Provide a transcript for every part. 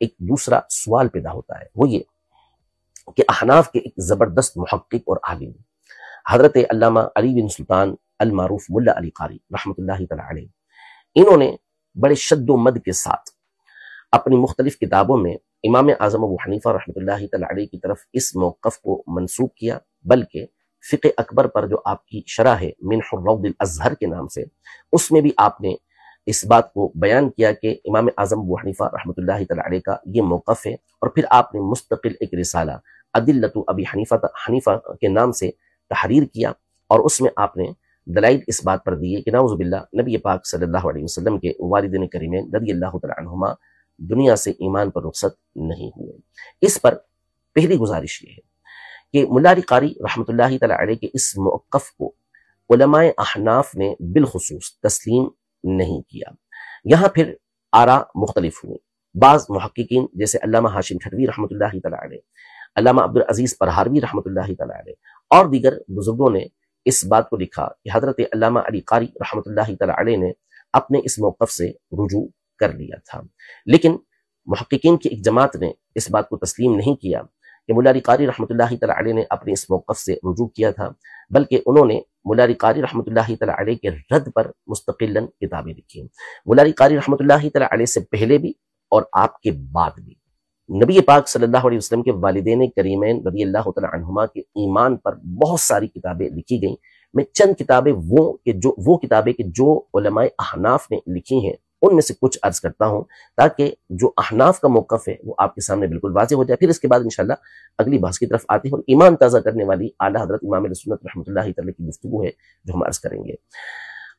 ایک دوسرا سوال پیدا ہوتا ہے، وہ یہ کہ احناف کے ایک زبردست محقق اور عالم حضرت علامہ علی بن سلطان المعروف ملا علی قاری رحمۃ اللہ تعالی علیہ، انہوں نے بڑے شد و مد کے ساتھ اپنی مختلف کتابوں میں امام اعظم ابو حنیفہ رحمۃ اللہ تعالی علیہ کی طرف اس موقف کو منسوب کیا، بلکہ فقہ اکبر پر جو آپ کی شرح ہے منح الروض الازہر کے نام سے، اس میں بھی آپ نے اس بات کو بیان کیا کہ امام اعظم ابو حنیفہ رحمۃ اللہ تعالی علیہ کا یہ موقف ہے، اور پھر آپ نے مستقل ایک رسالہ ادلۃ ابی حنیفہ کے نام سے تحریر کیا، اور اس میں آپ نے دلائل اس بات پر دیے کہ نعوذ باللہ نبی پاک صلی اللہ علیہ وسلم کے والدین کریمین رضی اللہ تعالی عنہما دنیا سے ایمان پر رخصت نہیں ہوئے۔ اس پر پہلی گزارش یہ ہے کہ ملا علی قاری رحمۃ اللہ تعالی علیہ کے اس موقف کو علماء احناف نے بالخصوص تسلیم نہیں کیا۔ یہاں پھر آراء مختلف ہوئے، بعض محققین جیسے علامہ ہاشم ٹھٹوی رحمۃ اللہ تعالی علیہ، علامہ عبدالعزیز پرہاروی رحمۃ اللہ تعالی علیہ اور دیگر بزرگوں نے اس بات کو لکھا کہ حضرت علامہ علی قاری رحمۃ اللہ تعالی علیہ نے اپنے اس موقف سے رجوع کر لیا تھا، لیکن محققین کی ایک جماعت نے اس بات کو تسلیم نہیں کیا کہ ملا علی قاری رحمۃ اللہ تعالی علیہ نے اپنے اس موقف سے رجوع کیا تھا، بلکہ انہوں نے ملا علی قاری رحمۃ اللہ تعالی علیہ کے رد پر مستقلاً کتابیں لکھی۔ ملا علی قاری رحمۃ اللہ تعالی علیہ سے پہلے بھی اور آپ کے بعد بھی نبی پاک صلی اللہ علیہ وسلم کے والدین کریمین رضی اللہ تعالی عنہما کے ایمان پر بہت ساری کتابیں لکھی گئیں۔ میں چند کتابیں وہ کتابیں کہ جو علماء احناف نے لکھی ہیں ان میں سے کچھ عرض کرتا ہوں، تاکہ جو احناف کا موقف ہے وہ آپ کے سامنے بالکل واضح ہو جائے، پھر اس کے بعد انشاءاللہ اگلی بحث کی طرف آتے ہیں، اور ایمان تازہ کرنے والی اعلیٰ حضرت امام اہل سنت رحمۃ اللہ تعالی کی گفتگو ہے جو ہم عرض کریں گے۔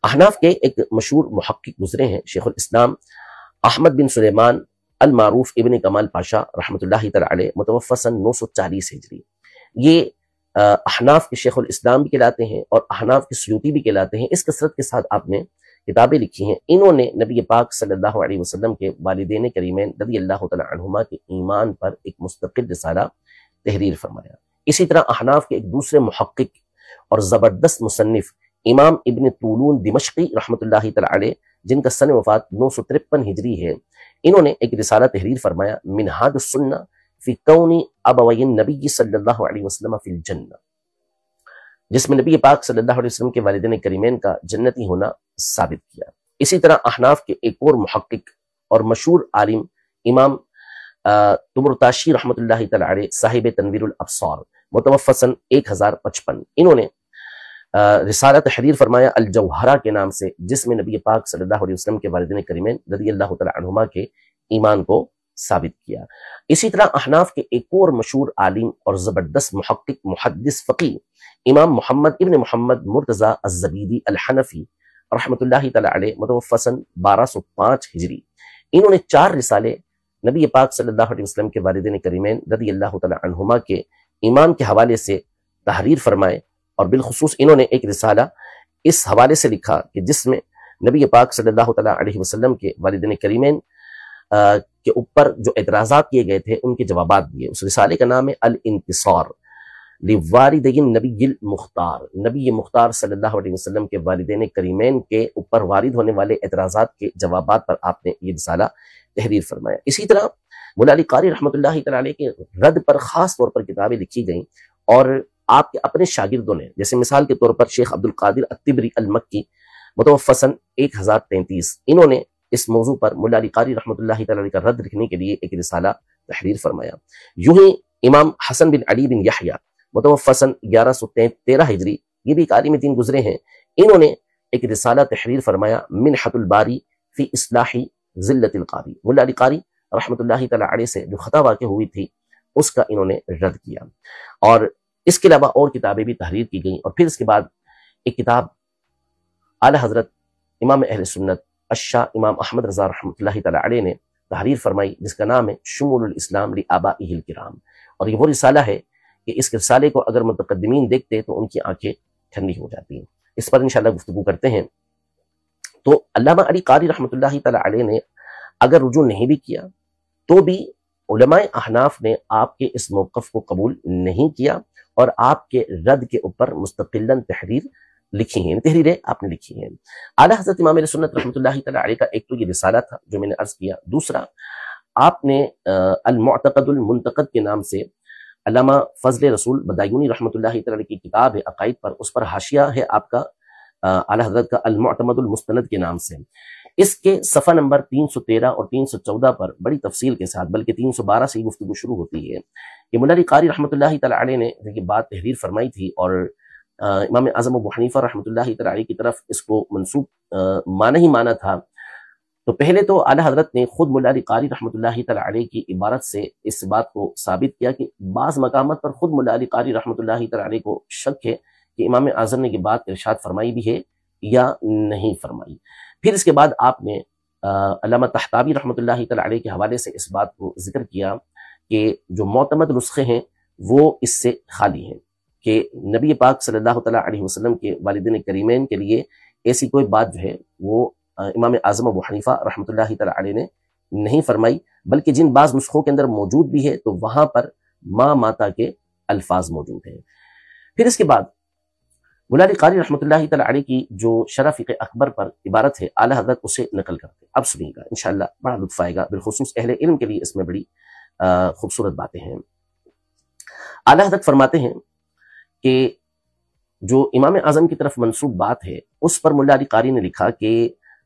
احناف کے ایک مشہور محقق گزرے ہیں شیخ الاسلام احمد بن سلیمان المعروف ابن کمال پاشا رحمۃ اللہ تعالی علیہ، متوفی سن 940 ہجری۔ یہ احناف کے شیخ الاسلام بھی کہلاتے ہیں اور احناف کے سیوطی بھی کہلاتے ہیں۔ اس کثرت کے ساتھ آپ نے کتابیں لکھی ہیں۔ انہوں نے نبی پاک صلی اللہ علیہ وسلم کے والدین کریمین رضی اللہ تعالی عنہما کے ایمان پر ایک مستقل رسالہ تحریر فرمایا۔ اسی طرح احناف کے ایک دوسرے محقق اور زبردست مصنف امام ابن طولون دمشقی رحمۃ اللہ تعالی علیہ، جن کا سن وفات 953 ہجری ہے، انہوں نے ایک رسالہ تحریر فرمایا منہاج السنہ فی کون ابوی النبی صلی اللہ علیہ وسلم فی الجنہ، جس میں نبی پاک صلی اللہ علیہ وسلم کے والدین کریمین کا جنتی ہونا ثابت کیا۔ اسی طرح احناف کے ایک اور محقق اور مشہور عالم امام تمرتاشی رحمۃ اللہ تعالی علیہ صاحب تنویر الابصار، متوفی سن 1055، انہوں نے رسالہ تحریر فرمایا الجوہرہ کے نام سے، جس میں نبی پاک صلی اللہ علیہ وسلم کے والدین کریمین رضی اللہ تعالی عنہما کے ایمان کو ثابت کیا۔ اسی طرح احناف کے ایک اور مشہور عالم اور زبردست محقق محدث فقیہ امام محمد ابن محمد مرتضی الزبیدی الحنفی رحمۃ اللہ تعالی علیہ، متوفی سن 1205 ہجری، انہوں نے 4 رسالے نبی پاک صلی اللہ علیہ وسلم کے والدین کریمین رضی اللہ تعالی عنہما کے ایمان کے حوالے سے تحریر فرمائے، اور بالخصوص انہوں نے ایک رسالہ اس حوالے سے لکھا کہ جس میں نبی پاک صلی اللہ تعالی علیہ وسلم کے والدین کریمین کے اوپر جو اعتراضات کیے گئے تھے ان کے جوابات دیے۔ اس رسالے کا نام ہے الانتصار لواردی النبی المختار، نبی مختار صلی اللہ علیہ وسلم کے والدین کریمین کے اوپر وارد ہونے والے اعتراضات کے جوابات پر آپ نے یہ رسالہ تحریر فرمایا۔ اسی طرح مولا علی قاری رحمۃ اللہ تعالی علیہ کے رد پر خاص طور پر کتابیں لکھی گئیں، اور آپ کے اپنے شاگردوں نے، جیسے مثال کے طور پر شیخ عبد القادر الطبری المکی، متوفی سن 1033، انہوں نے اس موضوع پر مولا علی قاری رحمۃ اللہ تعالی علیہ کا رد لکھنے کے لیے ایک رسالہ تحریر فرمایا۔ یوں ہی امام حسن بن علی بن یحییٰ، متوفی سن 1113 ہجری، یہ بھی ایک عالم دین گزرے ہیں، انہوں نے ایک رسالہ تحریر فرمایا منحۃ الباری فی اصلاح ذلت القاری، مولا علی قاری رحمۃ اللہ تعالی علیہ سے جو خطا واقع ہوئی تھی اس کا انہوں نے رد کیا، اور اس کے علاوہ اور کتابیں بھی تحریر کی گئیں۔ اور پھر اس کے بعد ایک کتاب اعلیٰ حضرت امام اہل سنت الشاہ امام احمد رضا رحمۃ اللہ تعالی علیہ نے تحریر فرمائی، جس کا نام ہے شمول الاسلام لآبائہ الکرام، اور یہ وہ رسالہ ہے کہ اس رسالے کو اگر متقدمین دیکھتے تو ان کی آنکھیں ٹھنڈی ہو جاتی ہیں۔ اس پر انشاءاللہ گفتگو کرتے ہیں۔ تو علامہ علی قاری رحمۃ اللہ تعالی علیہ نے اگر رجوع نہیں بھی کیا تو بھی علماء احناف نے آپ کے اس موقف کو قبول نہیں کیا، اور آپ کے رد کے اوپر مستقلاً تحریر لکھی ہیں، تحریریں آپ نے لکھی ہیں۔ اعلیٰ حضرت امام علیہ سنت رحمۃ اللہ تعالی علیہ کا ایک تو یہ رسالہ تھا جو میں نے عرض کیا، دوسرا آپ نے المعتقد المنتقد کے نام سے علامہ فضل رسول بدایونی رحمۃ اللہ تعالی کی کتاب ہے عقائد پر، اس پر حاشیہ ہے آپ کا اعلیٰ حضرت کا المعتمد المستند کے نام سے. اس کے صفحہ نمبر 313 اور 314 پر بڑی تفصیل کے ساتھ، بلکہ 312 سے ہی گفتگو شروع ہوتی ہے کہ مولا علی قاری رحمۃ اللہ تعالی علیہ نے یہ بات تحریر فرمائی تھی، اور امام اعظم ابو حنیفہ رحمۃ اللہ تعالی علیہ کی طرف اس کو منسوب مانا ہی مانا تھا. تو پہلے تو اعلیٰ حضرت نے خود مولا علی قاری رحمۃ اللہ تعالی علیہ کی عبارت سے اس بات کو ثابت کیا کہ بعض مقامات پر خود مولا علی قاری رحمۃ اللہ تعالی علیہ کو شک ہے کہ امام اعظم نے یہ بات ارشاد فرمائی بھی ہے یا نہیں فرمائی. پھر اس کے بعد آپ نے علامہ طحطاوی رحمۃ اللہ تعالی علیہ کے حوالے سے اس بات کو ذکر کیا کہ جو معتمد نسخے ہیں وہ اس سے خالی ہیں، کہ نبی پاک صلی اللہ تعالی علیہ وسلم کے والدین کریمین کے لیے ایسی کوئی بات جو ہے وہ امام اعظم ابو حنیفہ رحمۃ اللہ تعالی علیہ نے نہیں فرمائی، بلکہ جن بعض نسخوں کے اندر موجود بھی ہے تو وہاں پر ما ماتا کے الفاظ موجود ہیں. پھر اس کے بعد مولا علی قاری رحمۃ اللہ تعالی علیہ کی جو شرح فقہ اکبر پر عبارت ہے، اعلیٰ حضرت اسے نقل کرتے ہیں. اب سنیے گا انشاءاللہ بڑا لطف آئے گا، بالخصوص اہل علم کے لیے اس میں بڑی خوبصورت باتیں ہیں. اعلیٰ حضرت فرماتے ہیں کہ جو امام اعظم کی طرف منسوب بات ہے اس پر مولا علی قاری نے لکھا کہ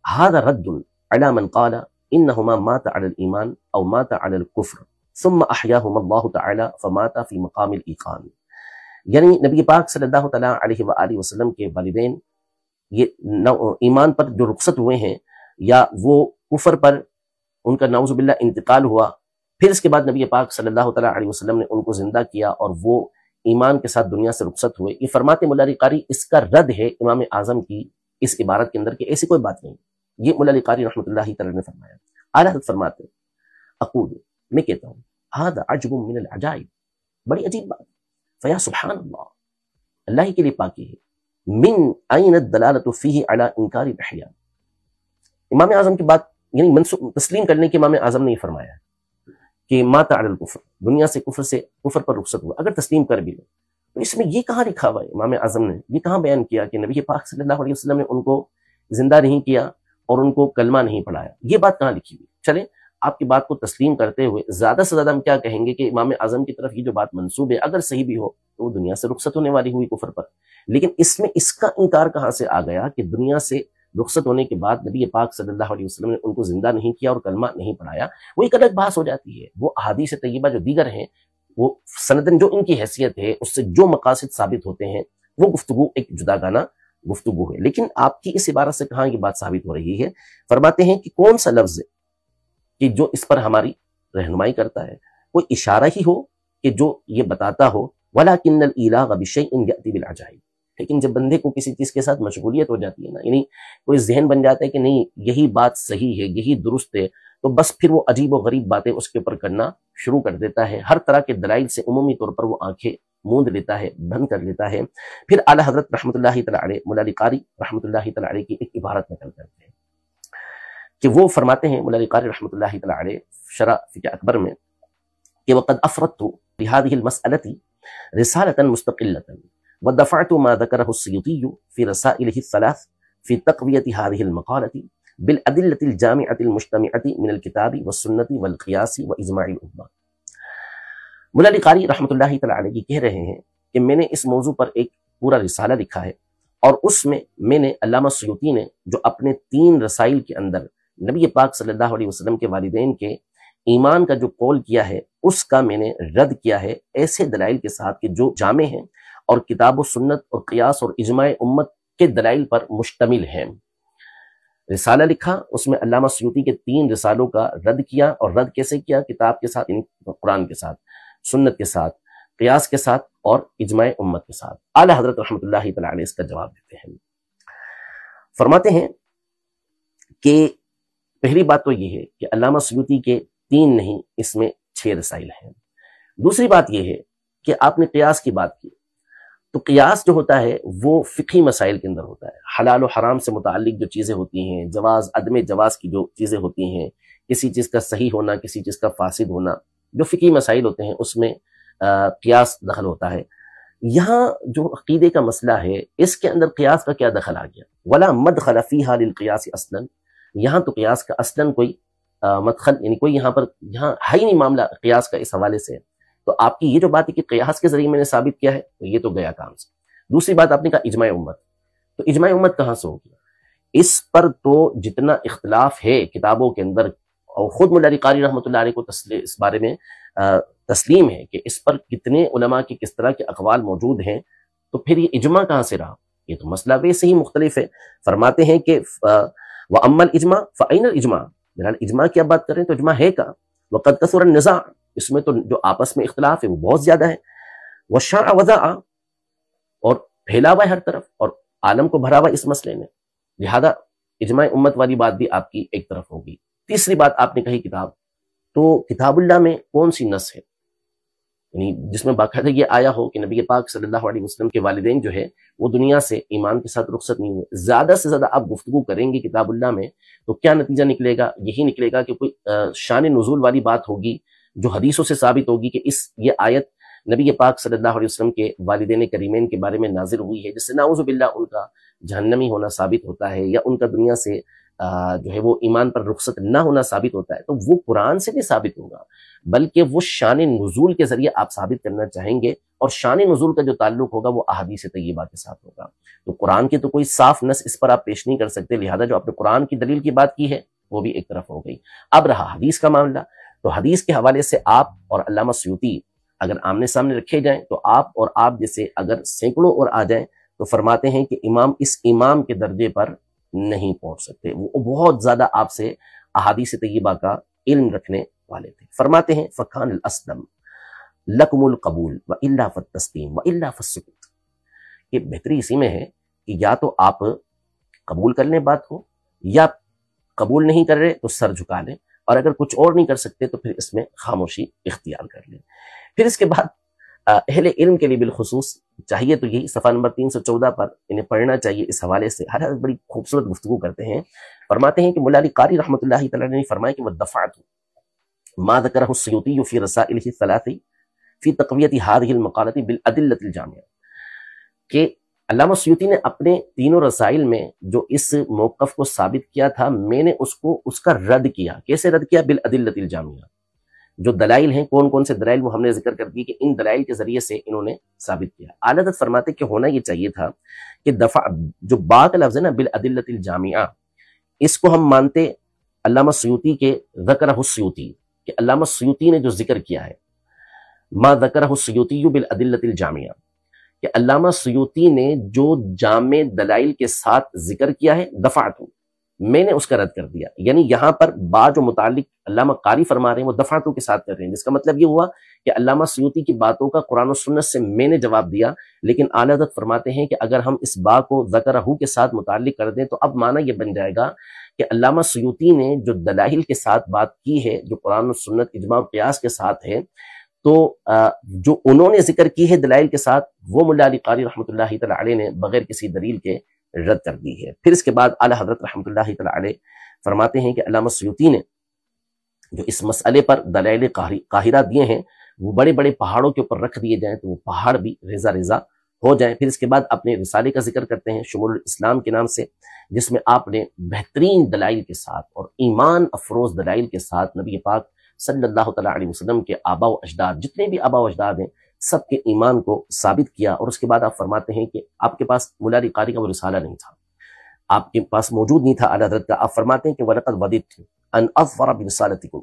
هذا رد على من قال انهما مات على الايمان او مات على الكفر ثم احياهما الله تعالى فمات في مقام الايقان. یعنی نبی پاک صلی اللہ تعالیٰ علیہ وآلہ وسلم کے والدین یہ ایمان پر جو رخصت ہوئے ہیں یا وہ کفر پر ان کا نعوذ باللہ انتقال ہوا، پھر اس کے بعد نبی پاک صلی اللہ تعالیٰ علیہ وسلم نے ان کو زندہ کیا اور وہ ایمان کے ساتھ دنیا سے رخصت ہوئے. یہ فرماتے مولا علی قاری اس کا رد ہے امام اعظم کی اس عبارت کے اندر کہ ایسی کوئی بات نہیں. یہ مولا علی قاری رحمۃ اللہ تعالی نے فرمایا. اعلیٰ حضرت فرماتے اقول، میں کہتا ہوں هذا عجب من العجائب، بڑی عجیب بات. فیا سبحان اللہ، اللہ ہی کے لیے پاکی ہے. من این الدلالۃ فیہ علی انکار الاحیاء. امام اعظم کی بات یعنی تسلیم کرنے کے امام اعظم نے یہ فرمایا کہ مات علی الکفر، دنیا سے کفر پر رخصت ہوا. اگر تسلیم کر بھی لو تو اس میں یہ کہاں لکھا ہوا ہے، امام اعظم نے یہ کہاں بیان کیا کہ نبی پاک صلی اللہ علیہ وسلم نے ان کو زندہ نہیں کیا اور ان کو کلمہ نہیں پڑھایا؟ یہ بات کہاں لکھی ہوئی؟ چلیں آپ کی بات کو تسلیم کرتے ہوئے زیادہ سے زیادہ ہم کیا کہیں گے کہ امام اعظم کی طرف یہ جو بات منسوب ہے اگر صحیح بھی ہو تو وہ دنیا سے رخصت ہونے والی ہوئی کفر پر. لیکن اس میں اس کا انکار کہاں سے آ گیا کہ دنیا سے رخصت ہونے کے بعد نبی پاک صلی اللہ علیہ وسلم نے ان کو زندہ نہیں کیا اور کلمہ نہیں پڑھایا؟ وہ ایک الگ بحث ہو جاتی ہے. وہ احادیث طیبہ جو دیگر ہیں وہ سندن جو ان کی حیثیت ہے اس سے جو مقاصد ثابت ہوتے ہیں وہ گفتگو ایک جدا گانا گفتگو ہے. لیکن آپ کی اس عبارت سے کہاں یہ بات ثابت ہو رہی ہے؟ فرماتے ہیں کہ کون سا لفظ ہے کہ جو اس پر ہماری رہنمائی کرتا ہے؟ کوئی اشارہ ہی ہو کہ جو یہ بتاتا ہو وَلَكِنَّ الْإِلَاغَ بِشَيْءٍ يَأْتِي بِالْعَجَائِبِ. لیکن جب بندے کو کسی چیز کے ساتھ مشغولیت ہو جاتی ہے نا، یعنی کوئی ذہن بن جاتا ہے کہ نہیں یہی بات صحیح ہے، یہی درست ہے، تو بس پھر وہ عجیب و غریب باتیں اس کے اوپر کرنا شروع کر دیتا ہے. ہر طرح کے دلائل سے عمومی طور پر وہ آنکھیں موند لیتا ہے، بند کر لیتا ہے. پھر اعلیٰ حضرت رحمۃ اللہ تعالی علیہ مولا علی قاری رحمۃ اللہ تعالی علیہ کی ایک عبارت نقل کرتے ہیں کہ وہ فرماتے ہیں مولا علی قاری رحمۃ اللہ تعالی علیہ شرح فقہ اکبر میں کہ وقد افردت لهذه المسألة رسالة مستقلة ودفعت ما ذكره السيوطي في رسائله الثلاث في تقوية هذه المقالة بالأدلة الجامعة المجتمعة من الكتاب والسنة والقياس وإجماع الأمة. مولا علی قاری رحمۃ اللہ تعالی علیہ کہہ رہے ہیں کہ میں نے اس موضوع پر ایک پورا رسالہ لکھا ہے اور اس میں نے علامہ سیوطی نے جو اپنے 3 رسائل کے اندر نبی پاک صلی اللہ علیہ وسلم کے والدین کے ایمان کا جو قول کیا ہے اس کا میں نے رد کیا ہے ایسے دلائل کے ساتھ کہ جو جامع ہیں اور کتاب و سنت اور قیاس اور اجماع امت کے دلائل پر مشتمل ہیں. رسالہ لکھا، اس میں علامہ سیوطی کے 3 رسالوں کا رد کیا، اور رد کیسے کیا؟ کتاب کے ساتھ، قرآن کے ساتھ، سنت کے ساتھ، قیاس کے ساتھ اور اجماع امت کے ساتھ. اعلیٰ حضرت رحمۃ اللہ تعالی علیہ اس کا جواب دیتے ہیں. فرماتے ہیں کہ پہلی بات تو یہ ہے کہ علامہ سیوطی کے 3 نہیں، اس میں 6 رسائل ہیں. دوسری بات یہ ہے کہ آپ نے قیاس کی بات کی، تو قیاس جو ہوتا ہے وہ فقہی مسائل کے اندر ہوتا ہے. حلال و حرام سے متعلق جو چیزیں ہوتی ہیں، جواز عدم جواز کی جو چیزیں ہوتی ہیں، کسی چیز کا صحیح ہونا، کسی چیز کا فاسد ہونا، جو فقہی مسائل ہوتے ہیں اس میں قیاس دخل ہوتا ہے. یہاں جو عقیدے کا مسئلہ ہے اس کے اندر قیاس کا کیا دخل آ گیا؟ ولا مدخل فیہا للقیاس اصلا. یہاں تو قیاس کا اصلا کوئی مدخل، یعنی کوئی یہاں ہے ہی نہیں معاملہ قیاس کا اس حوالے سے، تو آپ کی یہ جو بات ہے کہ قیاس کے ذریعے میں نے ثابت کیا ہے، تو یہ تو گیا کام سے۔ دوسری بات آپ نے کہا اجماع امت، تو اجماع امت کہاں سے ہوگی؟ اس پر تو جتنا اختلاف ہے کتابوں کے اندر، اور خود مولا علی قاری رحمۃ اللہ علیہ کو اس بارے میں تسلیم ہے کہ اس پر کتنے علماء کی کس طرح کے اقوال موجود ہیں، تو پھر یہ اجماع کہاں سے رہا؟ یہ تو مسئلہ ویسے ہی مختلف ہے۔ فرماتے ہیں کہ وَأَمَّا الْإِجْمَاعُ فَأَيْنَ الْإِجْمَاعُ، بہرحال اجماع کی اب بات کریں تو اجماع ہے کہاں؟ وَقَدْ كَثُرَ النِّزَاعُ، اس میں تو جو آپس میں اختلاف ہے وہ بہت زیادہ ہے، وَالشَّرْعَ وَضَاعَ، اور پھیلا ہوا ہے ہر طرف، اور عالم کو بھرا ہوا اس مسئلے نے، لہذا اجماع امت والی بات بھی آپ کی ایک طرف ہوگی۔ تیسری بات آپ نے کہی کتاب، تو کتاب اللہ میں کون سی نص ہے، یعنی جس میں باقاعدہ یہ آیا ہو کہ نبی پاک صلی اللہ علیہ وسلم کے والدین جو ہے وہ دنیا سے ایمان کے ساتھ رخصت نہیں ہوئے۔ زیادہ سے زیادہ آپ گفتگو کریں گے کتاب اللہ میں تو کیا نتیجہ نکلے گا؟ یہی نکلے گا کہ کوئی شان نزول والی بات ہوگی جو حدیثوں سے ثابت ہوگی کہ یہ آیت نبی پاک صلی اللہ علیہ وسلم کے والدین کریمین کے بارے میں نازل ہوئی ہے، جس سے نعوذ باللہ ان کا جہنمی ہونا ثابت ہوتا ہے، یا ان کا دنیا سے جو ہے وہ ایمان پر رخصت نہ ہونا ثابت ہوتا ہے، تو وہ قرآن سے نہیں ثابت ہوگا، بلکہ وہ شان نزول کے ذریعے آپ ثابت کرنا چاہیں گے، اور شان نزول کا جو تعلق ہوگا وہ احادیث طیبہ کے ساتھ ہوگا۔ تو قرآن کی تو کوئی صاف نص اس پر آپ پیش نہیں کر سکتے، لہذا جو آپ نے قرآن کی دلیل کی بات کی ہے وہ بھی ایک طرف ہو گئی۔ اب رہا حدیث کا معاملہ، تو حدیث کے حوالے سے آپ اور علامہ سیوطی اگر آمنے سامنے رکھے جائیں تو آپ اور آپ جیسے اگر سینکڑوں اور آ جائیں تو فرماتے ہیں کہ اس امام کے درجے پر نہیں پہنچ سکتے، وہ بہت زیادہ آپ سے احادیث طیبہ کا علم رکھنے والے تھے۔ فرماتے ہیں فَكَانَ الْأَسْلَمُ لَكُمُ الْقَبُولُ وَإِلَّا فَالتَّسْلِيمُ وَإِلَّا فَالسُّكُوتُ، کہ بہتری اسی میں ہے کہ یا تو آپ قبول کر لیں بات کو، یا قبول نہیں کر رہے تو سر جھکا لیں، اور اگر کچھ اور نہیں کر سکتے تو پھر اس میں خاموشی اختیار کر لیں۔ پھر اس کے بعد اہل علم کے لیے بالخصوص چاہیے تو یہی صفحہ نمبر 314 پر انہیں پڑھنا چاہیے، اس حوالے سے ہر بڑی خوبصورت گفتگو کرتے ہیں۔ فرماتے ہیں کہ مولا علی قاری رحمۃ اللہ تعالیٰ نے فرمایا کہ وَالدَّفَعْتُ مَا ذَكَرَهُ السُّيُوطِيُّ فِي رَسَائِلِهِ الثَّلَاثِ فِي تَقْوِيَةِ هَذِهِ الْمَقَالَةِ بِالْأَدِلَّةِ الْجَامِعَةِ، کہ علامہ سیوطی نے اپنے تینوں رسائل میں جو اس موقف کو ثابت کیا تھا، میں نے اس کا رد کیا۔ کیسے رد کیا؟ بالادلۃ الجامعہ، جو دلائل ہیں کون کون سے دلائل وہ ہم نے ذکر کر دی کہ ان دلائل کے ذریعے سے انہوں نے ثابت کیا۔ اعلیٰ حضرت فرماتے کہ ہونا یہ چاہیے تھا کہ دفع جو با کا لفظ ہے نا بالادلۃ الجامعہ، اس کو ہم مانتے علامہ سیوطی کے ذکرہ السیوطی، کہ علامہ سیوطی نے جو ذکر کیا ہے ما ذکرہ السیوطی بالادلۃ الجامعہ، کہ علامہ سیوطی نے جو جامع دلائل کے ساتھ ذکر کیا ہے دفعتو، میں نے اس کا رد کر دیا۔ یعنی یہاں پر با جو متعلق علامہ قاری فرما رہے ہیں وہ دفعتو کے ساتھ کر رہے ہیں، جس کا مطلب یہ ہوا کہ علامہ سیوطی کی باتوں کا قرآن و سنت سے میں نے جواب دیا، لیکن اعلیٰ حضرت فرماتے ہیں کہ اگر ہم اس با کو ذکرہ کے ساتھ متعلق کر دیں تو اب معنی یہ بن جائے گا کہ علامہ سیوطی نے جو دلائل کے ساتھ بات کی ہے، جو قرآن و سنت اجماع و قیاس کے ساتھ ہے، تو جو انہوں نے ذکر کی ہے دلائل کے ساتھ، وہ مولا علی قاری رحمۃ اللہ تعالی علیہ نے بغیر کسی دلیل کے رد کر دی ہے۔ پھر اس کے بعد اعلیٰ حضرت رحمۃ اللہ تعالی علیہ فرماتے ہیں کہ علامہ سیوطی نے جو اس مسئلے پر دلائل قاہرہ دیے ہیں وہ بڑے بڑے پہاڑوں کے اوپر رکھ دیے جائیں تو وہ پہاڑ بھی ریزہ ریزہ ہو جائیں۔ پھر اس کے بعد اپنے رسالے کا ذکر کرتے ہیں شمول الاسلام کے نام سے، جس میں آپ نے بہترین دلائل کے ساتھ اور ایمان افروز دلائل کے ساتھ نبی پاک صلی اللہ تعالیٰ علیہ وسلم کے آبا و اجداد، جتنے بھی آبا و اجداد ہیں، سب کے ایمان کو ثابت کیا۔ اور اس کے بعد آپ فرماتے ہیں کہ آپ کے پاس مولا علی قاری کا وہ رسالہ نہیں تھا، آپ کے پاس موجود نہیں تھا اعلیٰ حضرت کا۔ آپ فرماتے ہیں کہ وَلَقَدْ وَدِدْتُ أَنْ أَظْفَرَ بِرِسَالَتِكُمْ،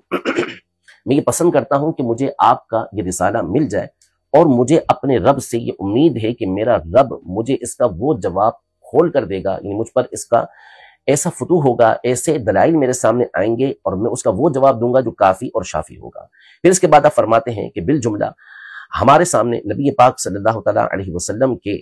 میں یہ پسند کرتا ہوں کہ مجھے آپ کا یہ رسالہ مل جائے، اور مجھے اپنے رب سے یہ امید ہے کہ میرا رب مجھے اس کا وہ جواب کھول کر دے گا، یعنی مجھ پر اس کا ایسا فتوح ہوگا، ایسے دلائل میرے سامنے آئیں گے اور میں اس کا وہ جواب دوں گا جو کافی اور شافی ہوگا۔ پھر اس کے بعد آپ فرماتے ہیں کہ بالجملہ ہمارے سامنے نبی پاک صلی اللہ تعالیٰ علیہ وسلم کے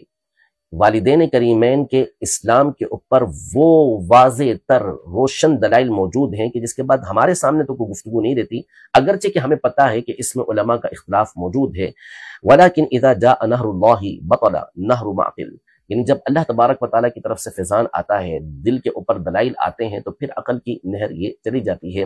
والدین کریمین کے اسلام کے اوپر وہ واضح تر روشن دلائل موجود ہیں کہ جس کے بعد ہمارے سامنے تو کوئی گفتگو نہیں رہتی، اگرچہ کہ ہمیں پتہ ہے کہ اس میں علماء کا اختلاف موجود ہے۔ وَلَكِنْ إِذَا جَاءَ نَهْرُ اللَّهِ بَطَلَ نَهْرُ مَعْقِلٍ، یعنی جب اللہ تبارک و تعالیٰ کی طرف سے فیضان آتا ہے، دل کے اوپر دلائل آتے ہیں، تو پھر عقل کی نہر یہ چلی جاتی ہے۔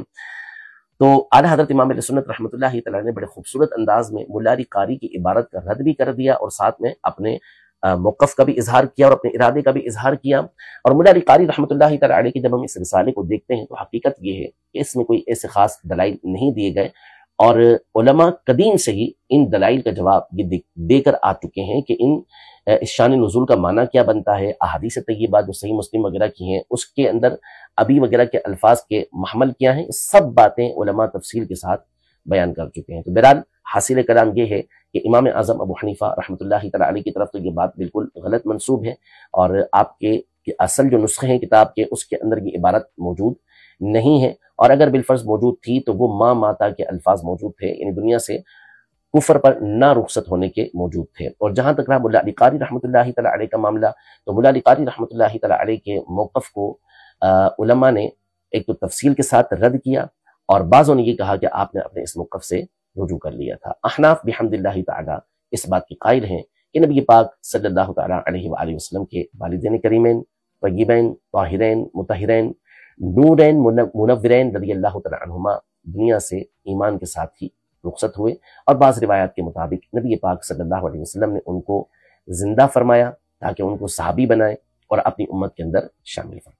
تو اعلیٰ حضرت امام اہل سنت رحمۃ اللہ تعالیٰ نے بڑے خوبصورت انداز میں مولا علی قاری کی عبارت کا رد بھی کر دیا، اور ساتھ میں اپنے موقف کا بھی اظہار کیا اور اپنے ارادے کا بھی اظہار کیا۔ اور مولا علی قاری رحمۃ اللہ تعالیٰ علیہ کی جب ہم اس رسالے کو دیکھتے ہیں تو حقیقت یہ ہے کہ اس میں کوئی ایسے خاص دلائل نہیں دیے گئے، اور علماء قدیم سے ہی ان دلائل کا جواب یہ دے کر آ چکے ہیں کہ اس شان نزول کا معنی کیا بنتا ہے۔ احادیث طیبات جو صحیح مسلم وغیرہ کی ہیں اس کے اندر ابی وغیرہ کے الفاظ کے محمل کیا ہیں، سب باتیں علماء تفصیل کے ساتھ بیان کر چکے ہیں۔ تو بہرحال حاصل کلام یہ ہے کہ امام اعظم ابو حنیفہ رحمۃ اللہ تعالیٰ علیہ کی طرف تو یہ بات بالکل غلط منسوب ہے، اور آپ کے اصل جو نسخے ہیں کتاب کے اس کے اندر یہ عبارت موجود نہیں ہے، اور اگر بالفرض موجود تھی تو وہ ما ماتا کے الفاظ موجود تھے، یعنی دنیا سے کفر پر نہ رخصت ہونے کے موجود تھے۔ اور جہاں تک رہا مولا علی قاری رحمۃ اللہ تعالیٰ علیہ کا معاملہ، تو مولا علی قاری رحمۃ اللہ تعالیٰ علیہ کے موقف کو علماء نے ایک تو تفصیل کے ساتھ رد کیا، اور بعضوں نے یہ کہا کہ آپ نے اپنے اس موقف سے رجوع کر لیا تھا۔ احناف بحمد اللہ تعالیٰ اس بات کی قائل ہیں کہ نبی پاک صلی اللہ تعالیٰ علیہ وآلہ وسلم کے والدین کریمین طیبین طاہرین مطہرین نورین منورین رضی اللہ تعالیٰ عنہما دنیا سے ایمان کے ساتھ ہی رخصت ہوئے، اور بعض روایات کے مطابق نبی پاک صلی اللہ علیہ وسلم نے ان کو زندہ فرمایا تاکہ ان کو صحابی بنائے اور اپنی امت کے اندر شامل فرمائے۔